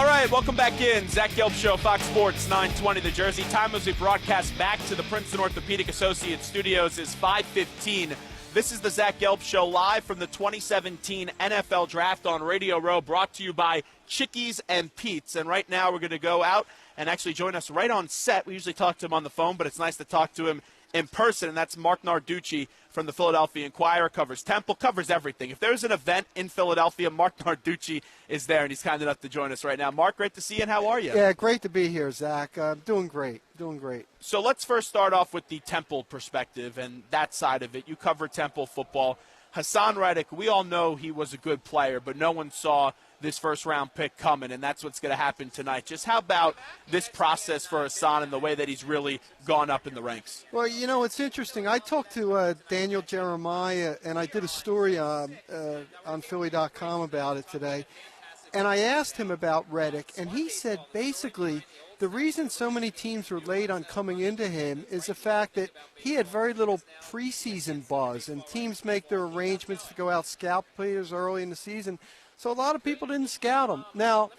All right, welcome back in. Zach Gelb Show, Fox Sports 920 The Jersey. Time as we broadcast back to the Princeton Orthopedic Associates studios is 5:15. This is the Zach Gelb Show live from the 2017 NFL Draft on Radio Row, brought to you by Chickies and Pete's. And right now we're going to go out and actually join us right on set. We usually talk to him on the phone, but it's nice to talk to him in person, and that's Marc Narducci from the Philadelphia Inquirer, covers Temple, covers everything. If there's an event in Philadelphia, Marc Narducci is there, and he's kind enough to join us right now. Marc, great to see you, and how are you? Yeah, great to be here, Zach. Doing great. So let's first start off with the Temple perspective and that side of it. You cover Temple football. Hassan Reddick, we all know he was a good player, but no one saw this first-round pick coming, and that's what's going to happen tonight. Just how about this process for Hassan and the way that he's really gone up in the ranks? Well, you know, it's interesting. I talked to Daniel Jeremiah, and I did a story on Philly.com about it today, and I asked him about Reddick, and he said basically the reason so many teams were late on coming into him is the fact that he had very little preseason buzz, and teams make their arrangements to go out scout players early in the season. So a lot of people didn't scout him. Now,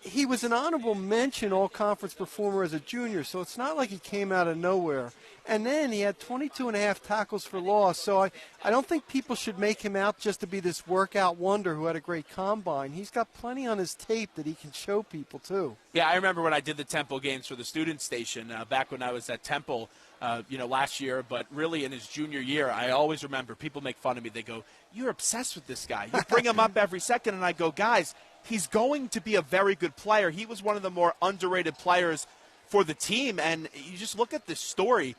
he was an honorable mention all-conference performer as a junior, so it's not like he came out of nowhere. And then he had 22.5 tackles for loss, so I don't think people should make him out just to be this workout wonder who had a great combine. He's got plenty on his tape that he can show people, too. Yeah, I remember when I did the Temple games for the student station back when I was at Temple, last year, but really in his junior year, I always remember people make fun of me. They go, "You're obsessed with this guy. You bring him up every second." And I go, "Guys, he's going to be a very good player." He was one of the more underrated players for the team. And you just look at this story.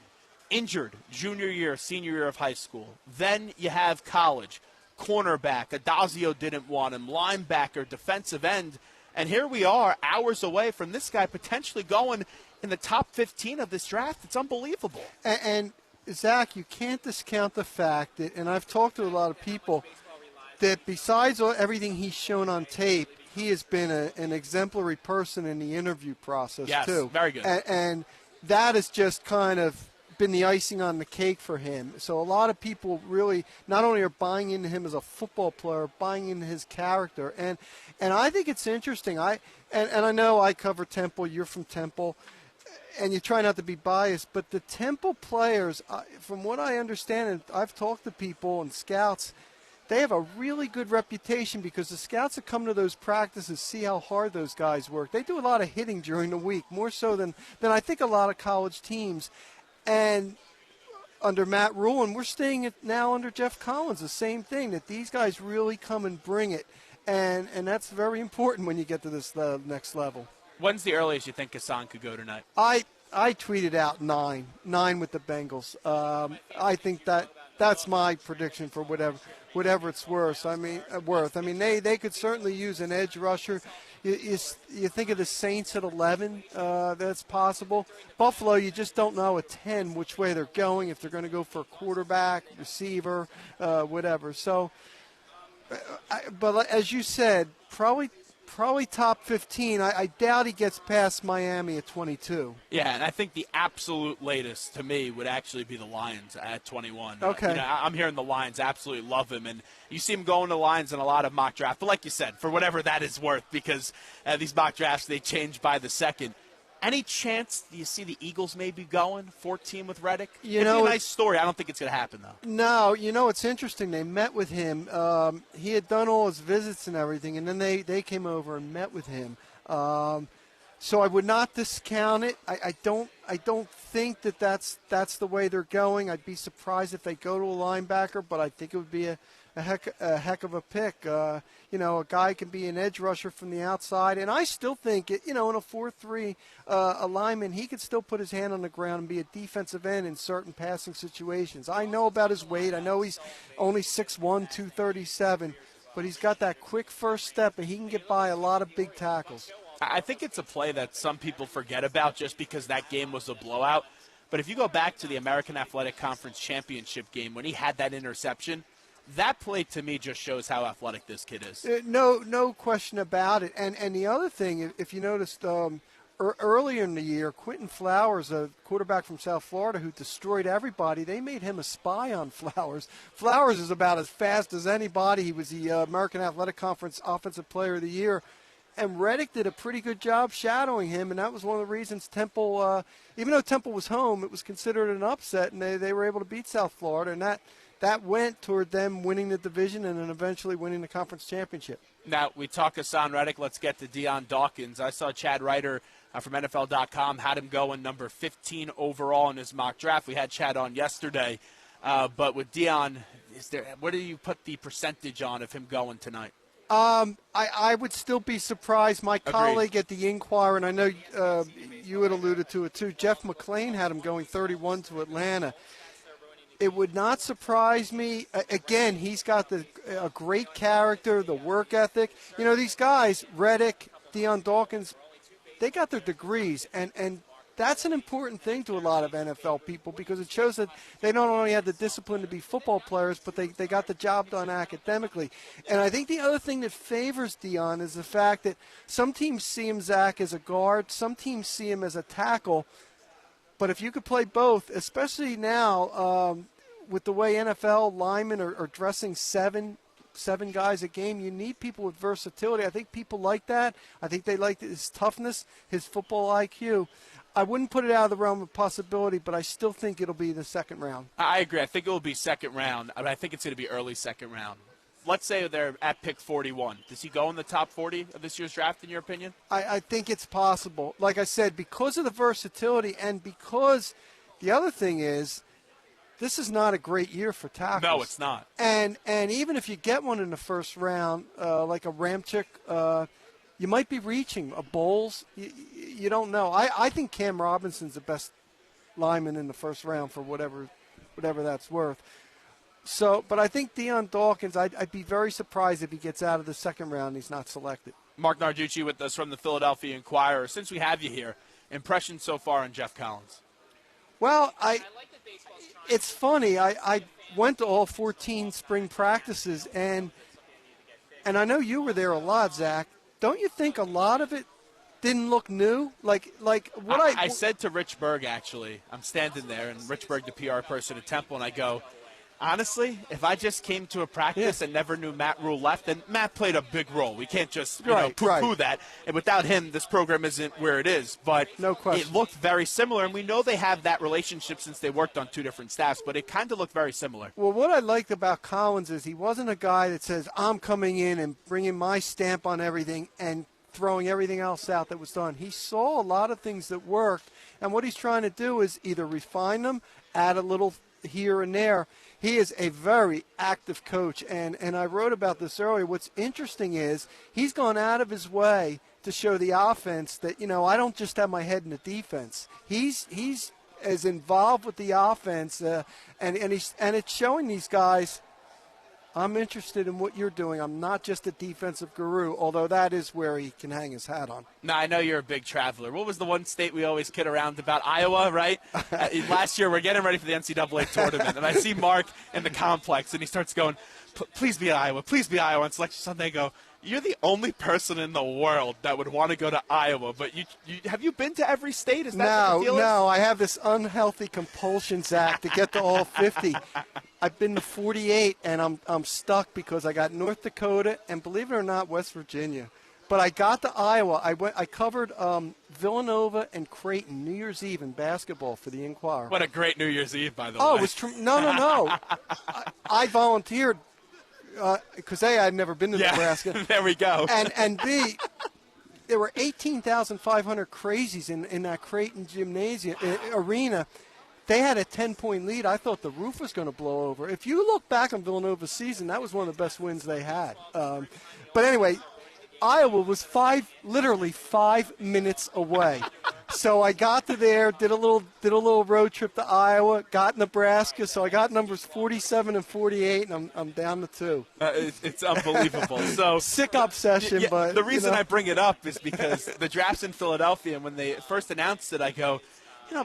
Injured junior year, senior year of high school. Then you have college. Cornerback. Adazio didn't want him. Linebacker, defensive end. And here we are hours away from this guy potentially going in the top 15 of this draft. It's unbelievable. And Zach, you can't discount the fact that, and I've talked to a lot of people, that besides everything he's shown on tape, he has been an exemplary person in the interview process, too. Yes, very good. And that has just kind of been the icing on the cake for him. So a lot of people really not only are buying into him as a football player, buying into his character. And I think it's interesting. And I know I cover Temple, you're from Temple, and you try not to be biased, but the Temple players, from what I understand, and I've talked to people and scouts, they have a really good reputation because the scouts that come to those practices see how hard those guys work. They do a lot of hitting during the week, more so than I think a lot of college teams. And under Matt Rule, and we're seeing it now under Jeff Collins, the same thing, that these guys really come and bring it. And that's very important when you get to this next level. When's the earliest you think Hassan could go tonight? I tweeted out 9 with the Bengals. I think that's my prediction for whatever it's worth. I mean, they could certainly use an edge rusher. You think of the Saints at 11, that's possible. Buffalo, you just don't know at 10 which way they're going, if they're going to go for a quarterback, receiver, whatever. So, but as you said, probably top 15. I doubt he gets past Miami at 22. Yeah, and I think the absolute latest to me would actually be the Lions at 21. Okay. I'm hearing the Lions absolutely love him, and you see him going to the Lions in a lot of mock drafts. But like you said, for whatever that is worth, because these mock drafts, they change by the second. Any chance do you see the Eagles maybe going 14 with Reddick? It'd be a nice story. I don't think it's going to happen, though. No, it's interesting. They met with him. He had done all his visits and everything, and then they came over and met with him. So I would not discount it. I don't think that's the way they're going. I'd be surprised if they go to a linebacker, but I think it would be a heck of a pick. A guy can be an edge rusher from the outside, and I still think, in a 4-3 alignment, he could still put his hand on the ground and be a defensive end in certain passing situations. I know about his weight. I know he's only 6'1", 237, but he's got that quick first step, and he can get by a lot of big tackles. I think it's a play that some people forget about just because that game was a blowout. But if you go back to the American Athletic Conference Championship game when he had that interception, that play to me just shows how athletic this kid is. No question about it. And the other thing, if you noticed, earlier in the year, Quentin Flowers, a quarterback from South Florida who destroyed everybody, they made him a spy on Flowers. Flowers is about as fast as anybody. He was the American Athletic Conference Offensive Player of the Year. and Reddick did a pretty good job shadowing him, and that was one of the reasons Temple, even though Temple was home, it was considered an upset, and they were able to beat South Florida, and that went toward them winning the division and then eventually winning the conference championship. Now, we talk Hassan Reddick. Let's get to Deion Dawkins. I saw Chad Ryder from NFL.com had him going number 15 overall in his mock draft. We had Chad on yesterday. But with Deion, what do you put the percentage on of him going tonight? I would still be surprised. My colleague at the Inquirer, and I know you had alluded to it too, Jeff McClain had him going 31 to Atlanta. It would not surprise me. Again, he's got a great character, the work ethic. You know, these guys, Reddick, Deion Dawkins, they got their degrees, and that's an important thing to a lot of NFL people because it shows that they not only had the discipline to be football players, but they got the job done academically. And I think the other thing that favors Deion is the fact that some teams see him, Zach, as a guard, some teams see him as a tackle. But if you could play both, especially now with the way NFL linemen are dressing seven guys a game, you need people with versatility. I think people like that. I think they like his toughness, his football IQ. I wouldn't put it out of the realm of possibility, but I still think it'll be the second round. I agree. I think it will be second round. I think it's going to be early second round. Let's say they're at pick 41. Does he go in the top 40 of this year's draft, in your opinion? I think it's possible. Like I said, because of the versatility and because the other thing is, this is not a great year for tackles. No, it's not. And even if you get one in the first round, like a Ramchick, you might be reaching a Bowles. You don't know. I think Cam Robinson's the best lineman in the first round for whatever that's worth. So, but I think Deion Dawkins, I'd be very surprised if he gets out of the second round and he's not selected. Marc Narducci with us from the Philadelphia Inquirer. Since we have you here, impressions so far on Jeff Collins? Well, it's funny. I went to all 14 spring practices, and I know you were there a lot, Zach. Don't you think a lot of it didn't look new? Like what I said to Rich Berg, actually, I'm standing there, and Rich Berg, the PR person at Temple, and I go, honestly, if I just came to a practice and never knew Matt Rule left, then Matt played a big role. We can't just poo-poo that. And without him, this program isn't where it is. But no question. It looked very similar, and we know they have that relationship since they worked on two different staffs, but it kind of looked very similar. Well, what I liked about Collins is he wasn't a guy that says, I'm coming in and bringing my stamp on everything and throwing everything else out that was done. He saw a lot of things that worked, and what he's trying to do is either refine them, add a little here and there. He is a very active coach, and I wrote about this earlier. What's interesting is he's gone out of his way to show the offense that, I don't just have my head in the defense. He's as involved with the offense, and it's showing these guys, I'm interested in what you're doing. I'm not just a defensive guru, although that is where he can hang his hat on. Now, I know you're a big traveler. What was the one state we always kid around about? Iowa, right? Last year, we're getting ready for the NCAA tournament, and I see Mark in the complex, and he starts going, please be Iowa, please be Iowa. And Selection Sunday, I go, you're the only person in the world that would want to go to Iowa, but you have you been to every state? Is that what the deal is? No, I have this unhealthy compulsion, Zach, to get to all 50. I've been to 48, and I'm stuck because I got North Dakota and, believe it or not, West Virginia. But I got to Iowa. I covered Villanova and Creighton New Year's Eve in basketball for the Inquirer. What a great New Year's Eve, by the way. Oh, it was no. I volunteered because A, I'd never been to Nebraska. There we go. And B, there were 18,500 crazies in that Creighton gymnasium arena. They had a 10-point lead. I thought the roof was going to blow over. If you look back on Villanova's season, that was one of the best wins they had. But anyway, Iowa was literally 5 minutes away. So I got to there, did a little road trip to Iowa, got Nebraska. So I got numbers 47 and 48, and I'm down to 2. It's unbelievable. So sick obsession, but the reason I bring it up is because the draft's in Philadelphia, and when they first announced it, I go,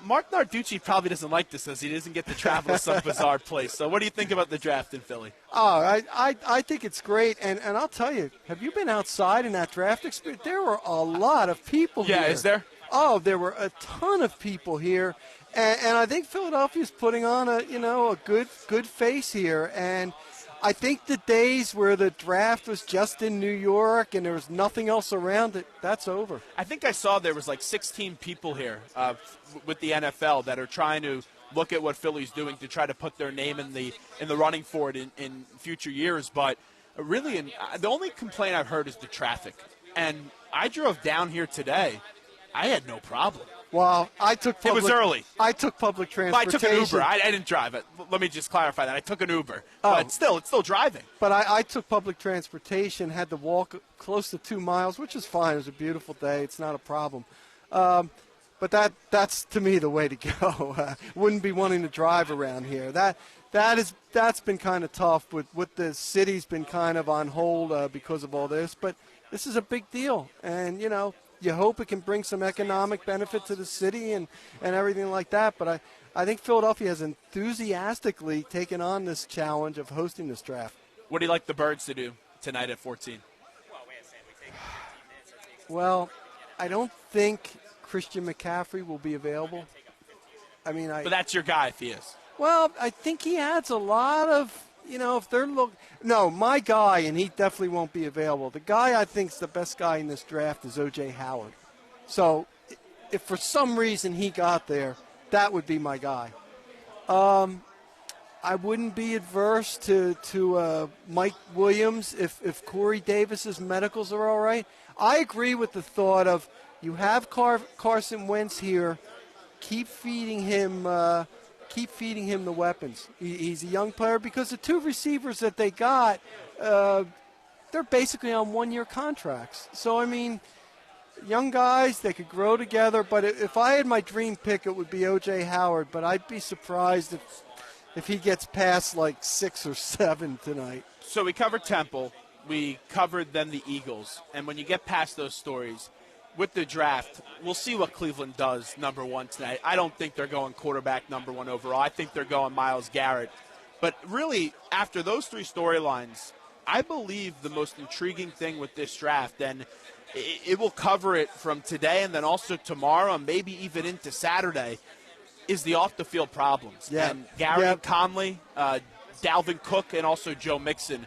Marc Narducci probably doesn't like this as he doesn't get to travel to some bizarre place. So what do you think about the draft in Philly? Oh, I think it's great. And I'll tell you, have you been outside in that draft experience? There were a lot of people here. Yeah, is there? Oh, there were a ton of people here. And I think Philadelphia's putting on a good face here. And I think the days where the draft was just in New York and there was nothing else around it, that's over. I think I saw there was like 16 people here with the NFL that are trying to look at what Philly's doing to try to put their name in the running for it in future years. But really, the only complaint I've heard is the traffic. And I drove down here today. I had no problem. Well, it was early. I took public transportation. But I took an Uber. I didn't drive it. Let me just clarify that. I took an Uber. But it's still driving. But I took public transportation, had to walk close to 2 miles, which is fine. It was a beautiful day. It's not a problem. But that's, to me, the way to go. Wouldn't be wanting to drive around here. That's been kind of tough with the city's been kind of on hold because of all this. But this is a big deal. And, you hope it can bring some economic benefit to the city and everything like that. But I think Philadelphia has enthusiastically taken on this challenge of hosting this draft. What do you like the Birds to do tonight at 14? Well, I don't think Christian McCaffrey will be available. But that's your guy if he is. Well, I think he adds a lot of, if they're no, my guy, and he definitely won't be available. The guy I think is the best guy in this draft is O.J. Howard. So if for some reason he got there, that would be my guy. I wouldn't be adverse to Mike Williams if Corey Davis's medicals are all right. I agree with the thought of you have Carson Wentz here, keep feeding him the weapons. He's a young player because the two receivers that they got, they're basically on one-year contracts. So, young guys, they could grow together. But if I had my dream pick, it would be O.J. Howard. But I'd be surprised if he gets past like 6 or 7 tonight. So we covered Temple. We covered then the Eagles. And when you get past those stories, with the draft, we'll see what Cleveland does number 1 tonight. I don't think they're going quarterback number 1 overall. I think they're going Myles Garrett. But really, after those 3 storylines, I believe the most intriguing thing with this draft, and it will cover it from today and then also tomorrow and maybe even into Saturday, is the off-the-field problems. Yeah. And Gary Conley, Dalvin Cook, and also Joe Mixon.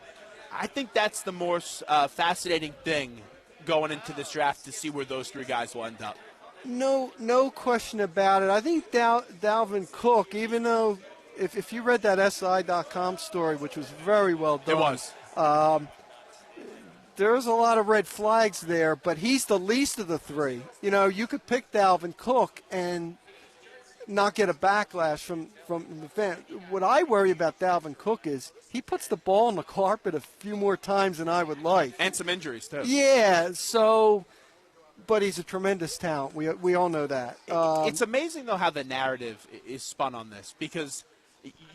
I think that's the most fascinating thing going into this draft to see where those 3 guys will end up. No question about it. I think Dalvin Cook, even though if you read that SI.com story, which was very well done. It was. There's a lot of red flags there, but he's the least of the 3. You could pick Dalvin Cook and not get a backlash from the fan. What I worry about Dalvin Cook is he puts the ball on the carpet a few more times than I would like. And some injuries, too. Yeah, but he's a tremendous talent. We all know that. It's amazing, though, how the narrative is spun on this, because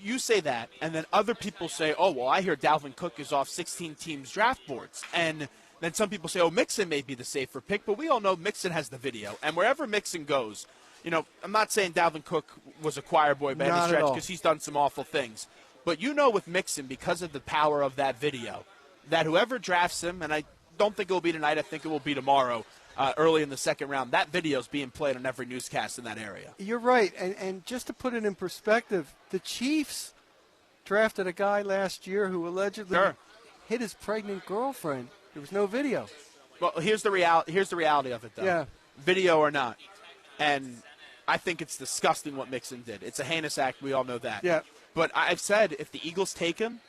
you say that, and then other people say, oh, well, I hear Dalvin Cook is off 16 teams' draft boards. And then some people say, oh, Mixon may be the safer pick, but we all know Mixon has the video. And wherever Mixon goes, I'm not saying Dalvin Cook was a choir boy by any stretch because he's done some awful things. But with Mixon, because of the power of that video, that whoever drafts him, and I don't think it will be tonight, I think it will be tomorrow, early in the second round, that video is being played on every newscast in that area. You're right. And just to put it in perspective, the Chiefs drafted a guy last year who allegedly hit his pregnant girlfriend. There was no video. Well, here's the reality of it, though. Yeah. Video or not. And I think it's disgusting what Mixon did. It's a heinous act. We all know that. Yeah. But I've said if the Eagles take him,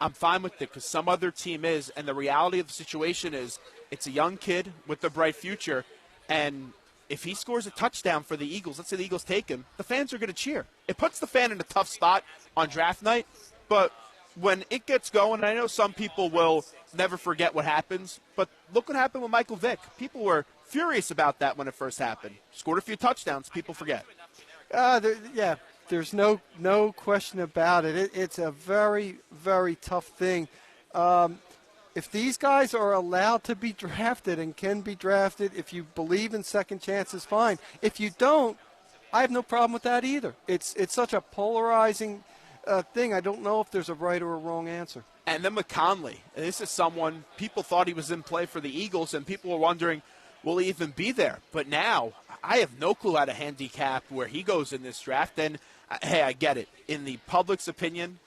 I'm fine with it because some other team is. And the reality of the situation is it's a young kid with a bright future. And if he scores a touchdown for the Eagles, let's say the Eagles take him, the fans are going to cheer. It puts the fan in a tough spot on draft night. But when it gets going, and I know some people will never forget what happens, but look what happened with Michael Vick. People were furious about that when it first happened. Scored a few touchdowns. People forget. There's no question about it. It's a very, very tough thing. If these guys are allowed to be drafted and can be drafted, if you believe in second chances, fine. If you don't, I have no problem with that either. It's such a polarizing thing. I don't know if there's a right or a wrong answer. And then with Conley, this is someone people thought he was in play for the Eagles, and people were wondering, will he even be there? But now I have no clue how to handicap where he goes in this draft. And, hey, I get it. In the public's opinion,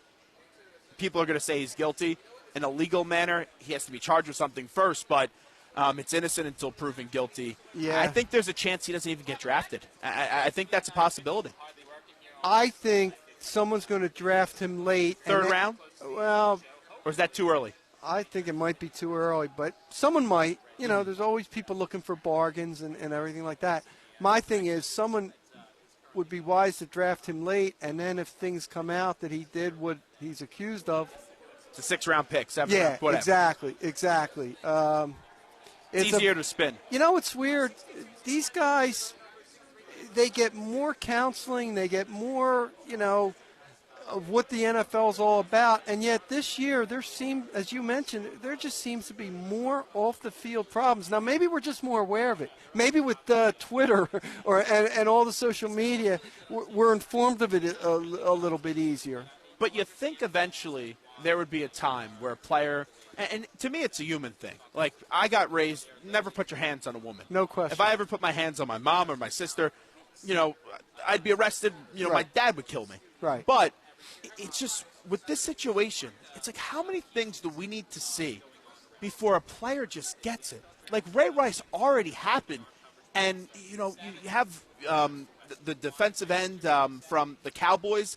people are going to say he's guilty in a legal manner. He has to be charged with something first, but it's innocent until proven guilty. Yeah. I think there's a chance he doesn't even get drafted. I think that's a possibility. I think someone's going to draft him late. Third round? Well, or is that too early? I think it might be too early, but someone might. You know, there's always people looking for bargains and everything like that. My thing is someone would be wise to draft him late, and then if things come out that he did what he's accused of. It's a sixth-round pick, seventh yeah, round, whatever. Exactly. It's easier to spin. You know, it's weird. These guys, they get more counseling. They get more, of what the NFL is all about. And yet this year, as you mentioned, there just seems to be more off-the-field problems. Now, maybe we're just more aware of it. Maybe with Twitter and all the social media, we're informed of it a little bit easier. But you think eventually there would be a time where a player – and to me it's a human thing. Like, I got raised, never put your hands on a woman. No question. If I ever put my hands on my mom or my sister, I'd be arrested. Right. My dad would kill me. Right. But it's just with this situation, it's like how many things do we need to see before a player just gets it? Like Ray Rice already happened, and you have the defensive end from the Cowboys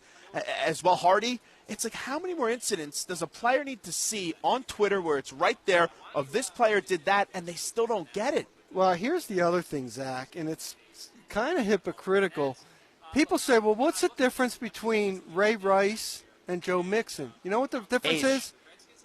as well, Hardy. It's like how many more incidents does a player need to see on Twitter where it's right there of this player did that and they still don't get it? Well, here's the other thing, Zach, and it's kind of hypocritical. People say, well, what's the difference between Ray Rice and Joe Mixon? You know what the difference is?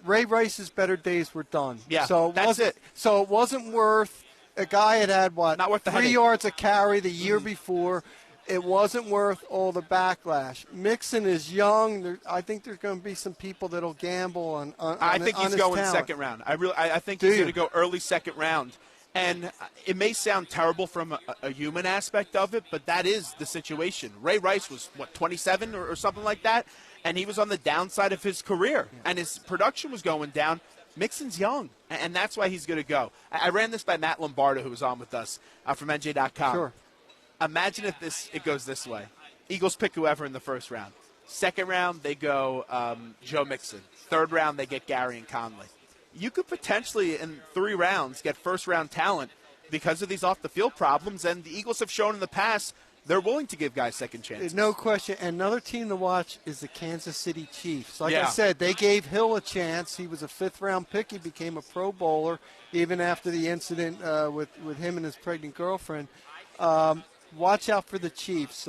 Ray Rice's better days were done. Yeah, so that's it. So it wasn't worth – a guy had what? Not worth the 3 headache. yards a carry the year before. It wasn't worth all the backlash. Mixon is young. I think there's going to be some people that'll gamble on I think he's his going talent. second round. I think he's going to go early second round. And it may sound terrible from a human aspect of it, but that is the situation. Ray Rice was, 27 or something like that? And he was on the downside of his career. Yeah. And his production was going down. Mixon's young, and that's why he's going to go. I ran this by Matt Lombardo, who was on with us from NJ.com. Sure. Imagine if it goes this way. Eagles pick whoever in the first round. Second round, they go Joe Mixon. Third round, they get Gary and Conley. You could potentially, in 3 rounds, get first-round talent because of these off-the-field problems, and the Eagles have shown in the past they're willing to give guys second chances. No question. Another team to watch is the Kansas City Chiefs. Like I said, they gave Hill a chance. He was a 5th-round pick. He became a Pro Bowler even after the incident with him and his pregnant girlfriend. Watch out for the Chiefs.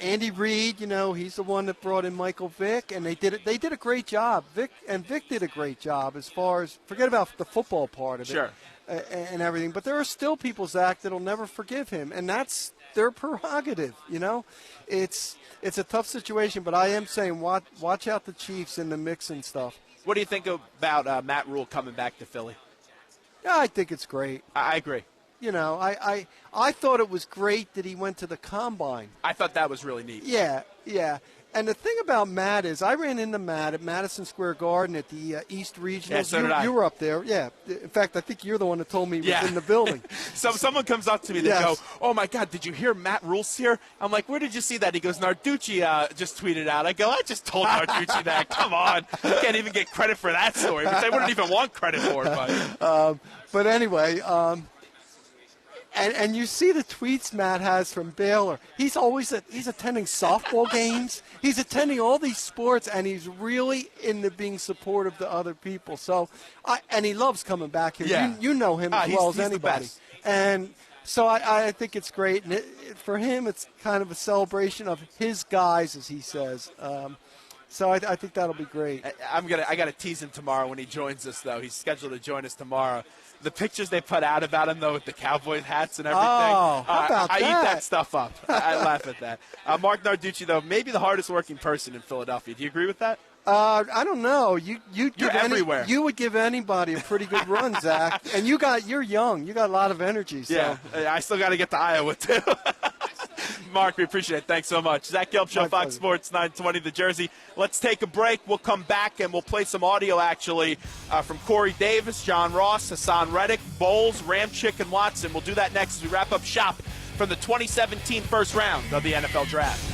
Andy Reid, he's the one that brought in Michael Vick, and they did a great job. Vic did a great job as far as forget about the football part of it and everything. But there are still people, Zach, that'll never forgive him, and that's their prerogative. It's a tough situation, but I am saying watch out the Chiefs in the mix and stuff. What do you think about Matt Rule coming back to Philly? Yeah, I think it's great. I agree. I thought it was great that he went to the Combine. I thought that was really neat. Yeah. And the thing about Matt is I ran into Matt at Madison Square Garden at the East Regionals. Yeah, so did I. You were up there. Yeah. In fact, I think you're the one that told me he was in the building. Someone comes up to me, they go, oh, my God, did you hear Matt Rule's here? I'm like, where did you see that? He goes, Narducci just tweeted out. I go, I just told Narducci that. Come on. You can't even get credit for that story, which I wouldn't even want credit for. But anyway, And you see the tweets Matt has from Baylor. He's attending softball games. He's attending all these sports, and he's really into being supportive to other people. So, and he loves coming back here. Yeah. You know him as well as anybody. And so I think it's great. And for him, it's kind of a celebration of his guys, as he says. So I think that'll be great. I got to tease him tomorrow when he joins us, though. He's scheduled to join us tomorrow. The pictures they put out about him, though, with the Cowboys hats and everything. Oh, how about I that? eat that stuff up. I laugh at that. Marc Narducci, though, maybe the hardest working person in Philadelphia. Do you agree with that? I don't know. You're everywhere. You would give anybody a pretty good run, Zach. And you're young. You got a lot of energy. So. Yeah, I still got to get to Iowa, too. Mark, we appreciate it. Thanks so much. Zach Gelb Show, Fox Sports 920 The Jersey. Let's take a break. We'll come back and we'll play some audio, actually, from Corey Davis, John Ross, Hassan Reddick, Bowles, Ramchick, and Watson. We'll do that next as we wrap up shop from the 2017 first round of the NFL Draft.